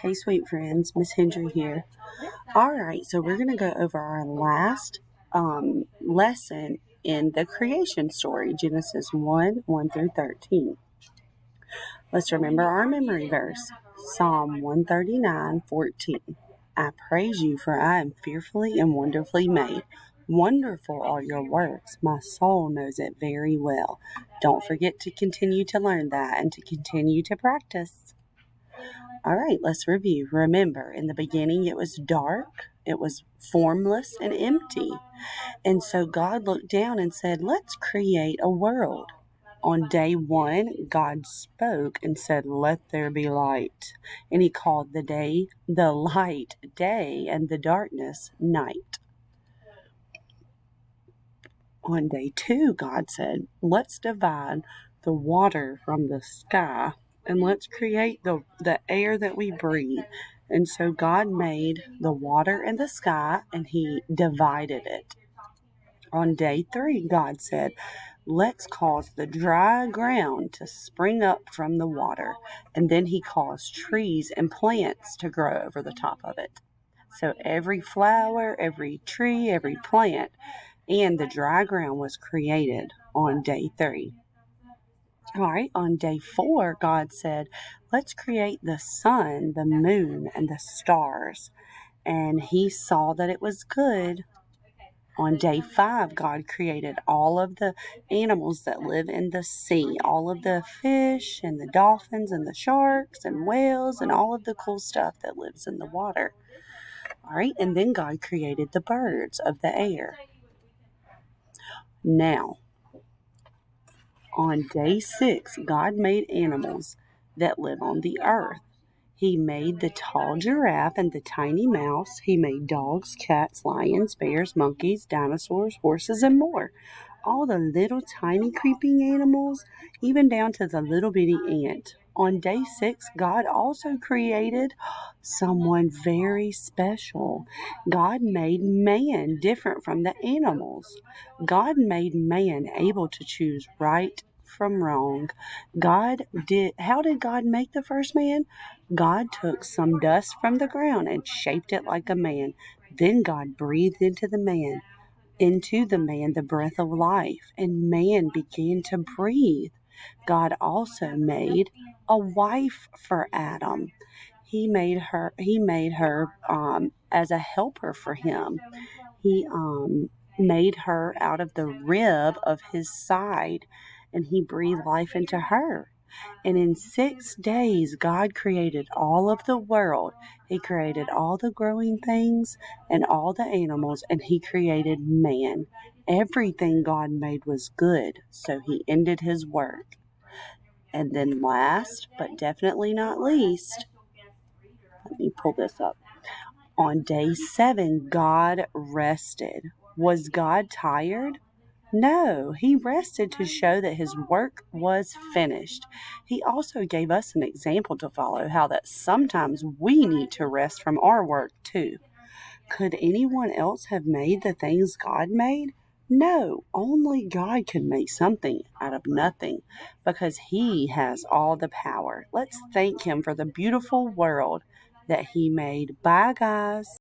Hey, sweet friends, Miss Hendry here. All right, so we're going to go over our last lesson in the creation story, Genesis 1 through 13. Let's remember our memory verse, Psalm 139:14. I praise you, for I am fearfully and wonderfully made. Wonderful are your works. My soul knows it very well. Don't forget to continue to learn that and to continue to practice. All right, let's review. Remember, in the beginning it was dark, it was formless and empty. And so God looked down and said, let's create a world. On day 1, God spoke and said, let there be light. And he called the light day and the darkness night. On day 2, God said, let's divide the water from the sky and let's create the air that we breathe. And so God made the water and the sky and he divided it. On day 3, God said, let's cause the dry ground to spring up from the water. And then he caused trees and plants to grow over the top of it. So every flower, every tree, every plant, and the dry ground was created on day 3. All right, on day 4, God said, let's create the sun, the moon, and the stars. And he saw that it was good. On day 5, God created all of the animals that live in the sea, all of the fish and the dolphins and the sharks and whales and all of the cool stuff that lives in the water. All right, and then God created the birds of the air. Now, on day 6, God made animals that live on the earth. He made the tall giraffe and the tiny mouse. He made dogs, cats, lions, bears, monkeys, dinosaurs, horses, and more. All the little tiny creeping animals, even down to the little bitty ant. On day 6, God also created someone very special. God made man different from the animals. God made man able to choose right from wrong. How did God make the first man? God took some dust from the ground and shaped it like a man. Then God breathed into the man the breath of life, and man began to breathe. God also made a wife for Adam. He made her as a helper for him. He made her out of the rib of his side, and he breathed life into her. And in 6 days, God created all of the world. He created all the growing things and all the animals, and he created man. Everything God made was good, so he ended his work. And then last, but definitely not least, let me pull this up. On day 7, God rested. Was God tired? No, he rested to show that his work was finished. He also gave us an example to follow, how that sometimes we need to rest from our work too. Could anyone else have made the things God made? No, only God could make something out of nothing because he has all the power. Let's thank him for the beautiful world that he made. Bye, guys.